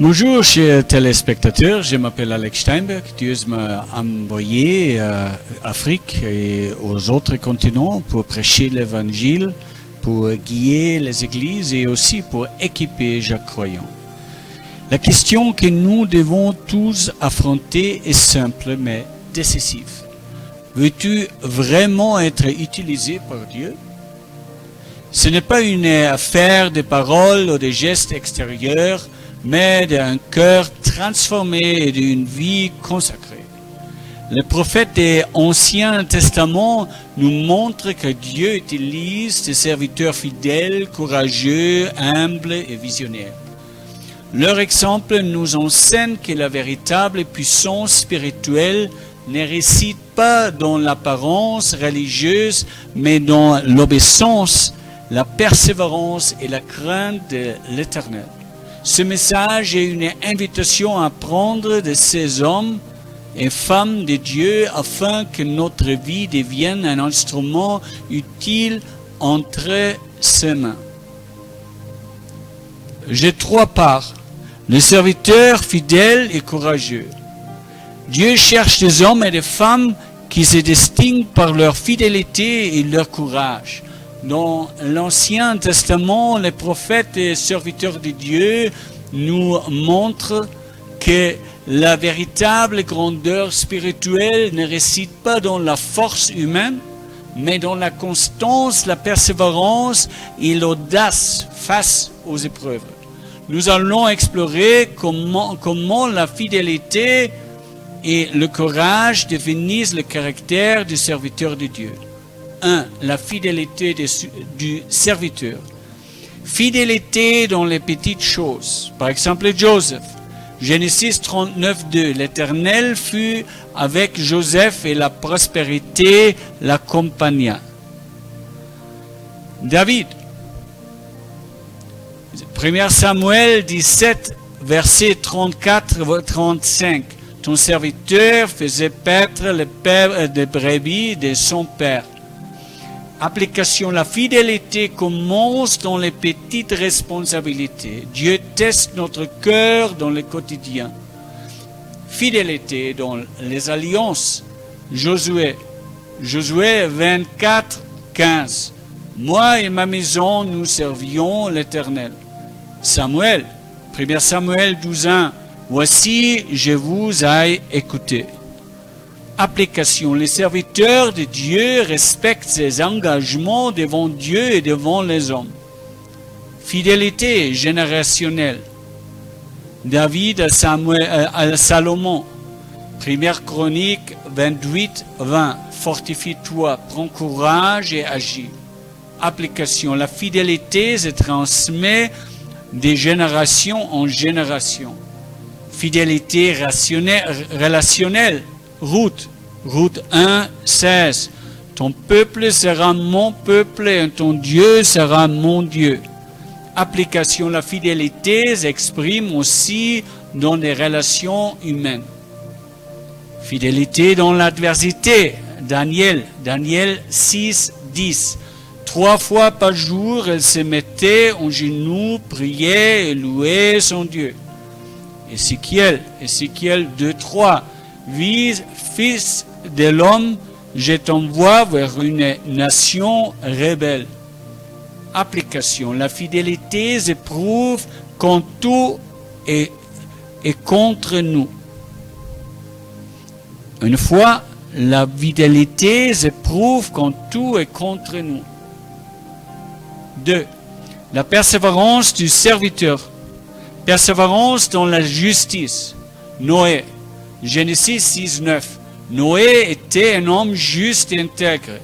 Bonjour chers téléspectateurs, je m'appelle Alex Steinberg. Dieu m'a envoyé à Afrique et aux autres continents pour prêcher l'évangile, pour guider les églises et aussi pour équiper chaque croyant. La question que nous devons tous affronter est simple mais décisive. Veux-tu vraiment être utilisé par Dieu? Ce n'est pas une affaire de paroles ou de gestes extérieurs, mais d'un cœur transformé et d'une vie consacrée. Les prophètes de l'Ancien Testament nous montrent que Dieu utilise des serviteurs fidèles, courageux, humbles et visionnaires. Leur exemple nous enseigne que la véritable puissance spirituelle ne réside pas dans l'apparence religieuse, mais dans l'obéissance, la persévérance et la crainte de l'Éternel. Ce message est une invitation à apprendre de ces hommes et femmes de Dieu afin que notre vie devienne un instrument utile entre ses mains. J'ai trois parts. Le serviteur fidèle et courageux. Dieu cherche des hommes et des femmes qui se distinguent par leur fidélité et leur courage. Dans l'Ancien Testament, les prophètes et serviteurs de Dieu nous montrent que la véritable grandeur spirituelle ne réside pas dans la force humaine, mais dans la constance, la persévérance et l'audace face aux épreuves. Nous allons explorer comment la fidélité et le courage définissent le caractère du serviteur de Dieu. 1. La fidélité du serviteur. Fidélité dans les petites choses. Par exemple, Joseph. Genèse 39, 2. L'Éternel fut avec Joseph et la prospérité l'accompagna. David. 1 Samuel 17, versets 34-35. Ton serviteur faisait paître le père des brebis de son père. Application. La fidélité commence dans les petites responsabilités. Dieu teste notre cœur dans le quotidien. Fidélité dans les alliances. Josué 24, 15. Moi et ma maison, nous servions l'Éternel. Samuel 1 Samuel 12, 1. Voici, je vous ai écouté. Application. Les serviteurs de Dieu respectent ses engagements devant Dieu et devant les hommes. Fidélité générationnelle. David à Salomon. 1 Chronique 28, 20. Fortifie-toi, prends courage et agis. Application. La fidélité se transmet de génération en génération. Fidélité relationnelle. Ruth 1, 16. Ton peuple sera mon peuple et ton Dieu sera mon Dieu. Application. La fidélité s'exprime aussi dans les relations humaines. Fidélité dans l'adversité. Daniel 6, 10. 3 fois par jour, elle se mettait en genoux, priait et louait son Dieu. Ézéchiel 2, 3. Fils de l'homme, je t'envoie vers une nation rebelle. Application. La fidélité s'éprouve quand tout est contre nous. Une fois, la fidélité s'éprouve quand tout est contre nous. 2. La persévérance du serviteur. Persévérance dans la justice. Noé. Genèse 6, 9. Noé était un homme juste et intègre.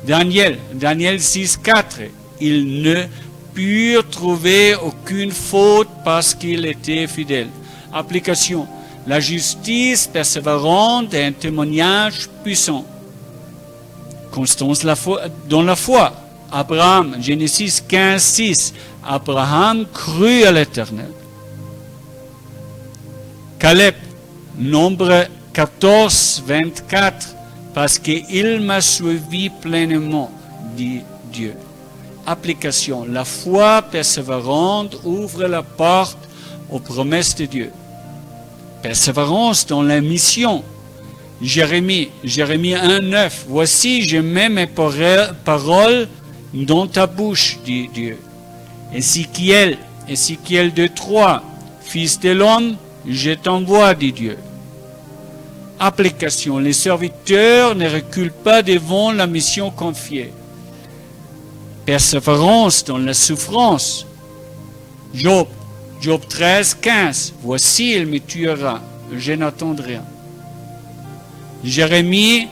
Daniel 6, 4. Ils ne purent trouver aucune faute parce qu'il était fidèle. Application. La justice persévérante est un témoignage puissant. Constance dans la foi. Abraham, Genèse 15, 6. Abraham crut à l'Éternel. Caleb, Nombre 14, 24. Parce qu'il m'a suivi pleinement, dit Dieu. Application. La foi persévérante ouvre la porte aux promesses de Dieu. Persévérance dans la mission. Jérémie 1,9. Voici, je mets mes paroles dans ta bouche, dit Dieu. Ézéchiel 2,3. Fils de l'homme, je t'envoie, dit Dieu. Application. Les serviteurs ne reculent pas devant la mission confiée. Persévérance dans la souffrance. Job 13,15. Voici, il me tuera, je n'attendrai rien. Jérémie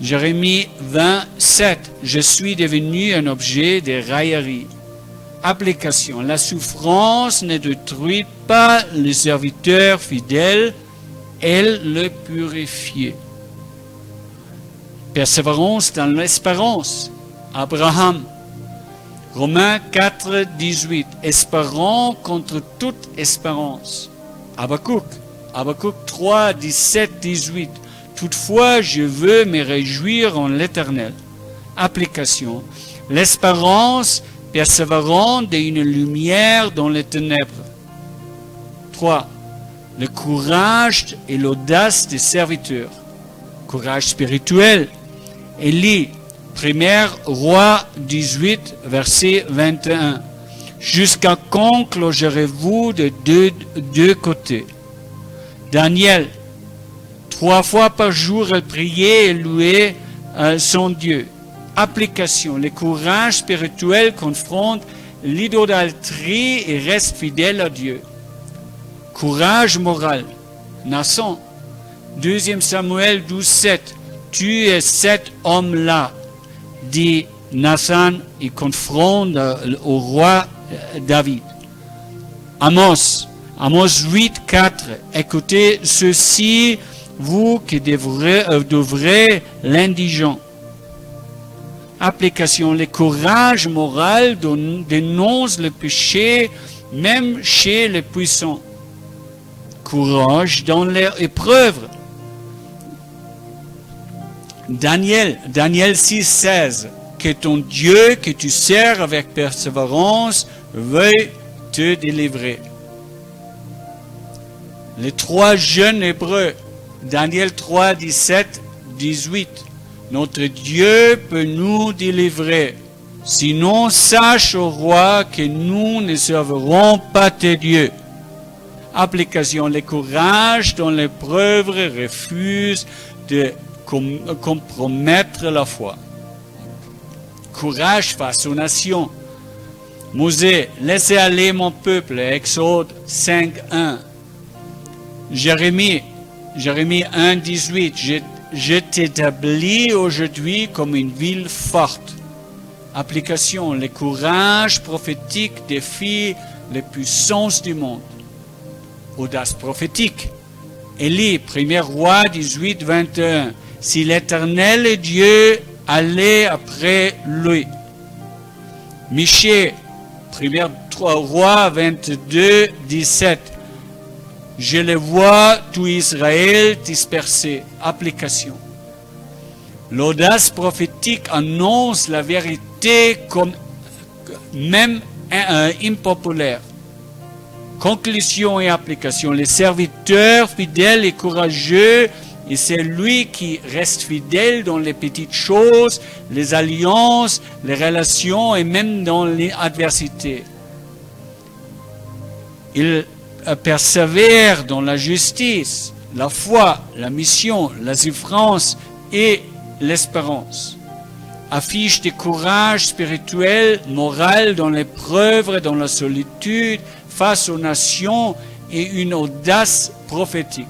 20,7. Je suis devenu un objet de raillerie. Application. La souffrance ne détruit pas les serviteurs fidèles, elle le purifie. Persévérance dans l'espérance. Abraham. Romains 4,18. Espérons contre toute espérance. Habakkuk 3,17, 18. Toutefois, je veux me réjouir en l'Éternel. Application. L'espérance persévérant d'une lumière dans les ténèbres. 3. Le courage et l'audace des serviteurs. Courage spirituel. Élie, 1 Roi 18, verset 21. Jusqu'à quand clocherez-vous de deux côtés? Daniel, 3 fois par jour, elle priait et louait son Dieu. Application. Le courage spirituel confronte l'idolâtrie et reste fidèle à Dieu. Courage moral. Naasson, 2 Samuel 12,7. Tu es cet homme-là, dit Nathan et confronte au roi David. Amos 8,4. Écoutez ceci, vous qui devrez l'indigent. Application. Le courage moral dénonce le péché même chez les puissants. Courage dans les épreuves. Daniel 6,16. Que ton Dieu que tu sers avec persévérance veuille te délivrer. Les 3 jeunes Hébreux. Daniel 3, 17, 18. Notre Dieu peut nous délivrer. Sinon, sache au roi que nous ne servirons pas tes dieux. Application. Le courage dans l'épreuve refuse de compromettre la foi. Courage face aux nations. Mosée, laissez aller mon peuple. Exode 5.1. Jérémie 1.18. Je t'établis aujourd'hui comme une ville forte. Application. Le courage prophétique défie les puissances du monde. Audace prophétique. Élie, 1 Roi 18.21. Si l'Éternel est Dieu, allez après lui. Michée, 1 Roi 22.17. Je le vois, tout Israël dispersé. Application. L'audace prophétique annonce la vérité comme même impopulaire. Conclusion et application. Les serviteurs fidèles et courageux, et c'est lui qui reste fidèle dans les petites choses, les alliances, les relations et même dans les adversités. Il persévère dans la justice, la foi, la mission, la souffrance et l'espérance. Affiche de courage spirituel, moral dans l'épreuve, dans la solitude, face aux nations et une audace prophétique.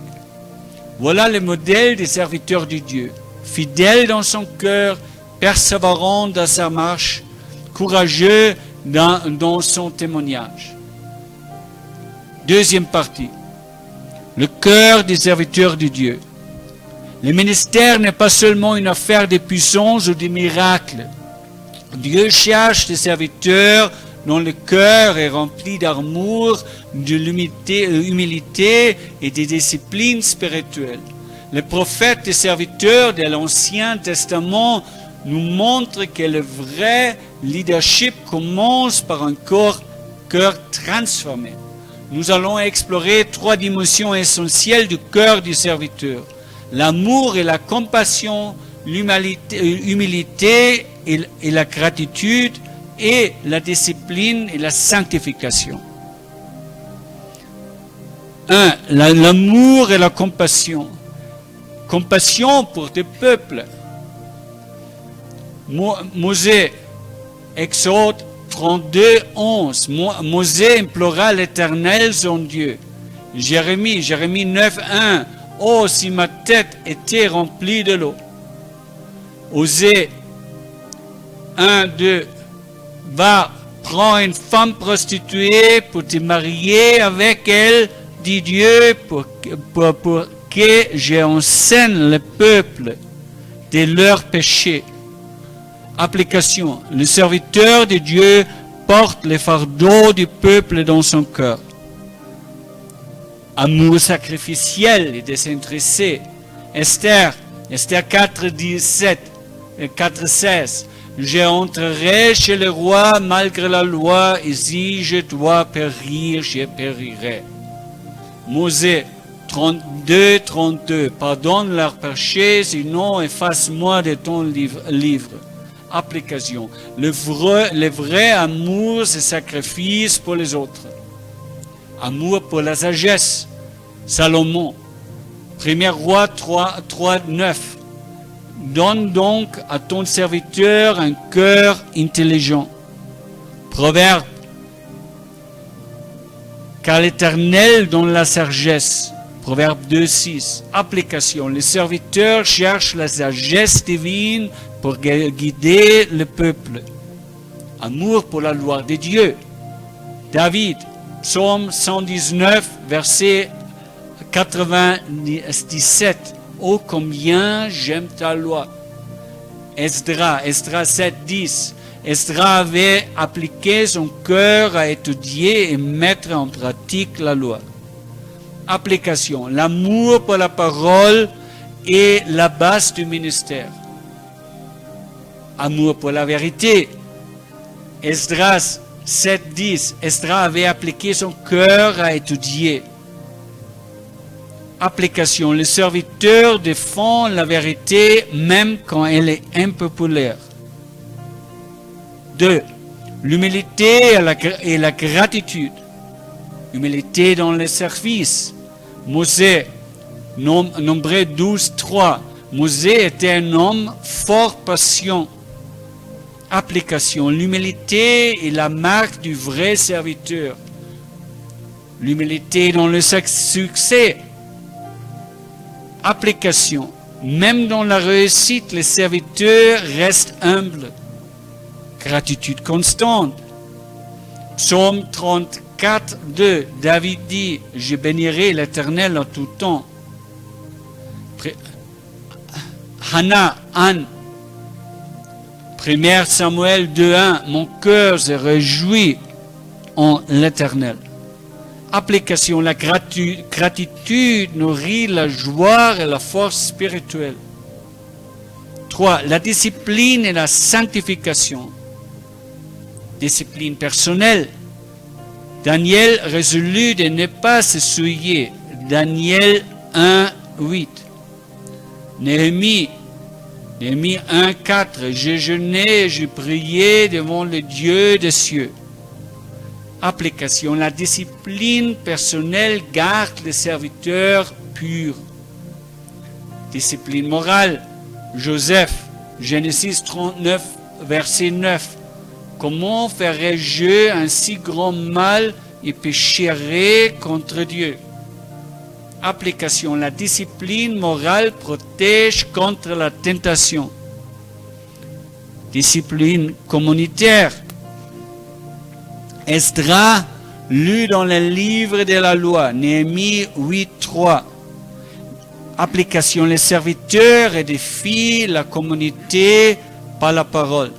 Voilà le modèle des serviteurs de Dieu. Fidèle dans son cœur, persévérant dans sa marche, courageux dans son témoignage. Deuxième partie. Le cœur des serviteurs de Dieu. Le ministère n'est pas seulement une affaire de puissance ou de miracles. Dieu cherche des serviteurs dont le cœur est rempli d'amour, de l'humilité et des disciplines spirituelles. Les prophètes et serviteurs de l'Ancien Testament nous montrent que le vrai leadership commence par un cœur transformé. nous allons explorer 3 dimensions essentielles du cœur du serviteur. L'amour et la compassion, l'humilité et la gratitude, et la discipline et la sanctification. 1. L'amour et la compassion. Compassion pour des peuples. Mosée, Exode 32, 11. Mosée implora l'Éternel son Dieu. Jérémie 9, 1. Oh, si ma tête était remplie de l'eau. Osée 1, 2. Va, prends une femme prostituée pour te marier avec elle, dit Dieu, pour que j'enseigne le peuple de leurs péchés. Application. Le serviteur de Dieu porte le fardeau du peuple dans son cœur. Amour sacrificiel et désintéressé. Esther 4, 17 et 4, 16. J'entrerai chez le roi malgré la loi, et si je dois périr, je périrai. Mosée 32, 32. Pardonne leurs péchés, sinon efface-moi de ton livre. Application. Le vrai amour se sacrifice pour les autres. Amour pour la sagesse. Salomon. 1 Roi 3, 9. Donne donc à ton serviteur un cœur intelligent. Proverbe. Car l'Éternel donne la sagesse. Proverbe 2, 6. Application. Le serviteur cherche la sagesse divine pour guider le peuple. Amour pour la loi de Dieu. David, Psaume 119, verset 97. Oh, combien j'aime ta loi. Esdras 7, 10. Esdras avait appliqué son cœur à étudier et mettre en pratique la loi. Application. L'amour pour la parole est la base du ministère. Amour pour la vérité. Esdras 7, 10. Esdras avait appliqué son cœur à étudier. Application. Le serviteur défend la vérité même quand elle est impopulaire. 2. L'humilité et la gratitude. Humilité dans le service. Mosée, Nombre 12, 3. Mosée était un homme fort patient. Application. L'humilité est la marque du vrai serviteur. L'humilité dans le succès. Application. Même dans la réussite, le serviteur reste humble. Gratitude constante. Psaume 34, 2. David dit, je bénirai l'Éternel en tout temps. Anne. 1 Samuel 2, 1. Mon cœur se réjouit en l'Éternel. Application. La gratitude nourrit la joie et la force spirituelle. 3. La discipline et la sanctification. Discipline personnelle. Daniel résolut de ne pas se souiller. Daniel 1, 8. Néhémie 1, 4. J'ai jeûné, j'ai prié devant le Dieu des cieux. Application. La discipline personnelle garde les serviteurs purs. Discipline morale. Joseph, Genèse 39, verset 9. Comment ferais-je un si grand mal et pécherais contre Dieu? Application. La discipline morale protège contre la tentation. Discipline communautaire. Esdras lut dans le livre de la loi, Néhémie 8, 3. Application. Les serviteurs édifient la communauté par la parole.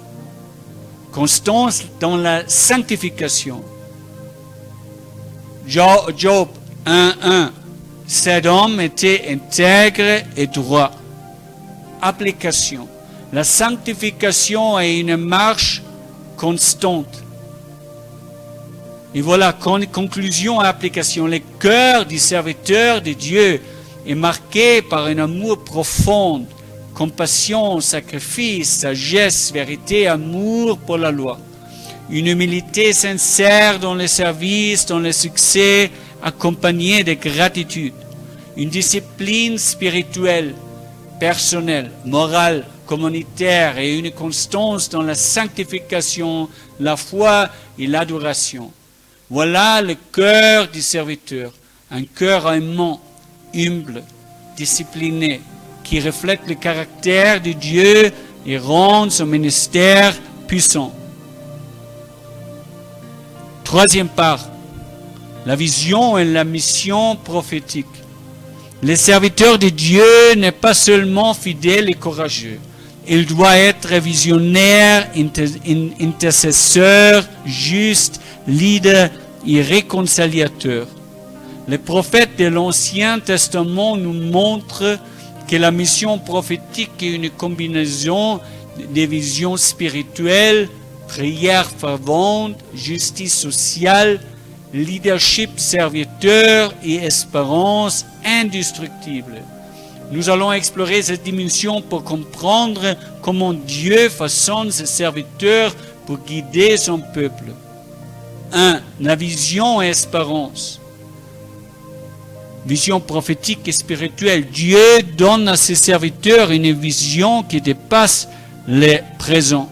Constance dans la sanctification. Job 1, 1. Cet homme était intègre et droit. Application. La sanctification est une marche constante. Et voilà, conclusion et application. Le cœur du serviteur de Dieu est marqué par un amour profond, compassion, sacrifice, sagesse, vérité, amour pour la loi. Une humilité sincère dans le service, dans le succès, accompagnée de gratitude. Une discipline spirituelle, personnelle, morale, communautaire et une constance dans la sanctification, la foi et l'adoration. Voilà le cœur du serviteur, un cœur aimant, humble, discipliné, qui reflète le caractère de Dieu et rend son ministère puissant. Troisième part, la vision et la mission prophétique. Le serviteur de Dieu n'est pas seulement fidèle et courageux. Il doit être visionnaire, intercesseur, juste, leader et réconciliateur. Les prophètes de l'Ancien Testament nous montrent que la mission prophétique est une combinaison de visions spirituelles, prière fervente, justice sociale, leadership serviteur et espérance indestructible. Nous allons explorer cette dimension pour comprendre comment Dieu façonne ses serviteurs pour guider son peuple. 1. La vision et espérance. Vision prophétique et spirituelle. Dieu donne à ses serviteurs une vision qui dépasse le présent.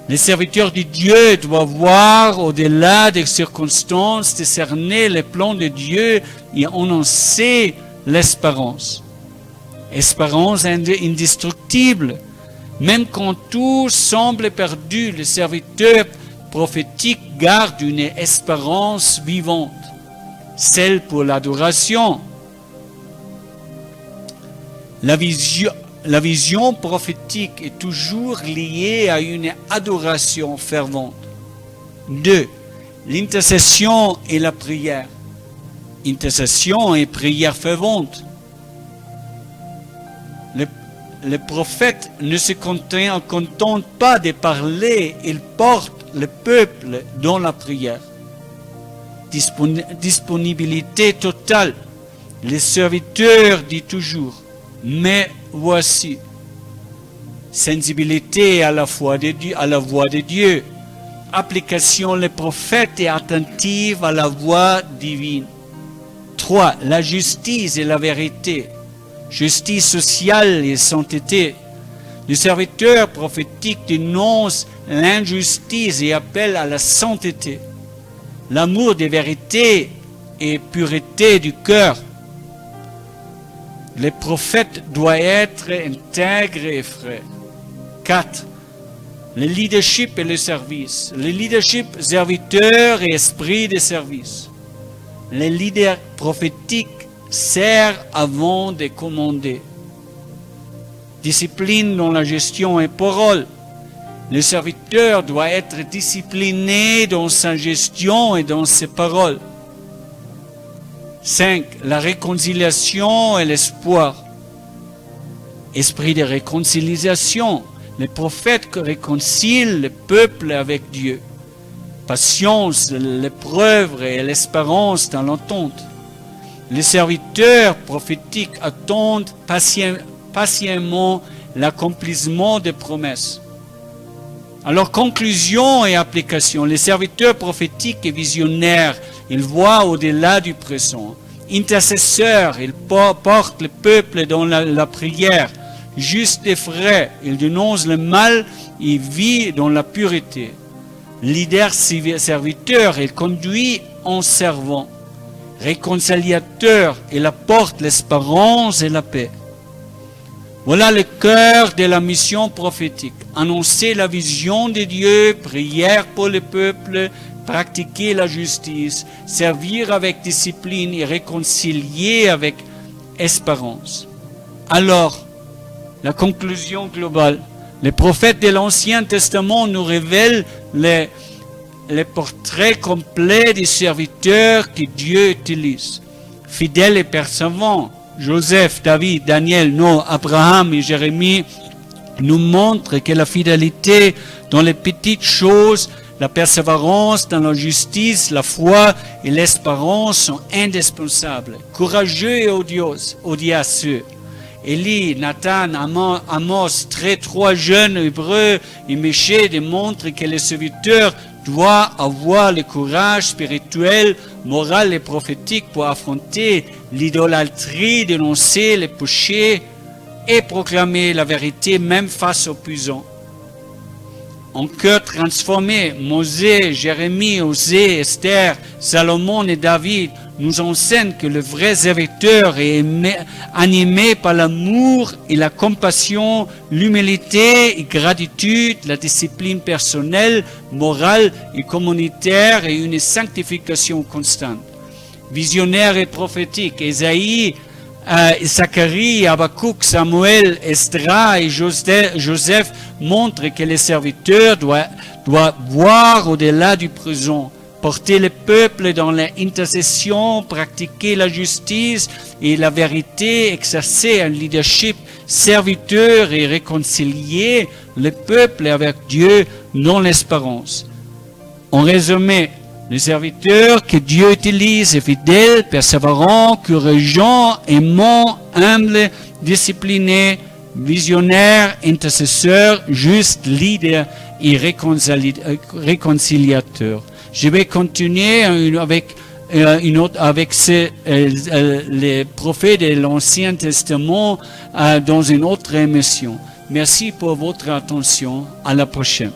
Les serviteurs de Dieu doivent voir au-delà des circonstances, discerner les plans de Dieu et annoncer l'espérance. Espérance indestructible. Même quand tout semble perdu, le serviteur prophétique garde une espérance vivante, celle pour l'adoration. La vision prophétique est toujours liée à une adoration fervente. 2. L'intercession et la prière. Intercession et prière fervente. Le prophète ne se contente pas de parler, il porte le peuple dans la prière. Disponibilité totale. Le serviteur dit toujours, mais voici. Sensibilité à la voix de Dieu. Application, le prophète est attentif à la voix divine. 3. La justice et la vérité. Justice sociale et sainteté. Le serviteur prophétique dénonce l'injustice et appelle à la sainteté. L'amour des vérités et pureté du cœur. Le prophète doit être intègre et frais. 4. Le leadership et le service. Le leadership serviteur et esprit de service. Le leader prophétique sert avant de commander. Discipline dans la gestion et parole. Le serviteur doit être discipliné dans sa gestion et dans ses paroles. 5. La réconciliation et l'espoir. Esprit de réconciliation. Les prophètes réconcilient le peuple avec Dieu. Patience, l'épreuve et l'espérance dans l'entente. Les serviteurs prophétiques attendent patiemment l'accomplissement des promesses. Alors, conclusion et application. Les serviteurs prophétiques et visionnaires, ils voient au-delà du présent. Intercesseurs, ils portent le peuple dans la prière. Juste et frais, ils dénoncent le mal et vivent dans la pureté. Leader serviteur, il conduit en servant. Réconciliateur, il apporte l'espérance et la paix. Voilà le cœur de la mission prophétique. Annoncer la vision de Dieu, prière pour le peuple, pratiquer la justice, servir avec discipline et réconcilier avec espérance. Alors, la conclusion globale. Les prophètes de l'Ancien Testament nous révèlent le portrait complet des serviteurs que Dieu utilise. Fidèles et persévérants, Joseph, David, Daniel, Noé, Abraham et Jérémie nous montrent que la fidélité dans les petites choses La persévérance dans la justice, la foi et l'espérance sont indispensables. Courageux et audacieux. Élie, Nathan, Amos, trois jeunes hébreux et Michée démontrent que le serviteur doit avoir le courage spirituel, moral et prophétique pour affronter l'idolâtrie, dénoncer les péchés et proclamer la vérité même face aux puissants. En cœur transformé, Mosée, Jérémie, Osée, Esther, Salomon et David nous enseignent que le vrai serviteur est animé par l'amour et la compassion, l'humilité et gratitude, la discipline personnelle, morale et communautaire et une sanctification constante. Visionnaire et prophétique, Ésaïe, Zacharie, Habakkuk, Samuel, Esdras et Joseph montrent que le serviteur doit voir au-delà du présent, porter le peuple dans l'intercession, pratiquer la justice et la vérité, exercer un leadership serviteur et réconcilier le peuple avec Dieu dans l'espérance. En résumé, le serviteur que Dieu utilise est fidèle, persévérant, courageux, aimant, humble, discipliné, visionnaire, intercesseur, juste, leader et réconciliateur. Je vais continuer avec les prophètes de l'Ancien Testament dans une autre émission. Merci pour votre attention. À la prochaine.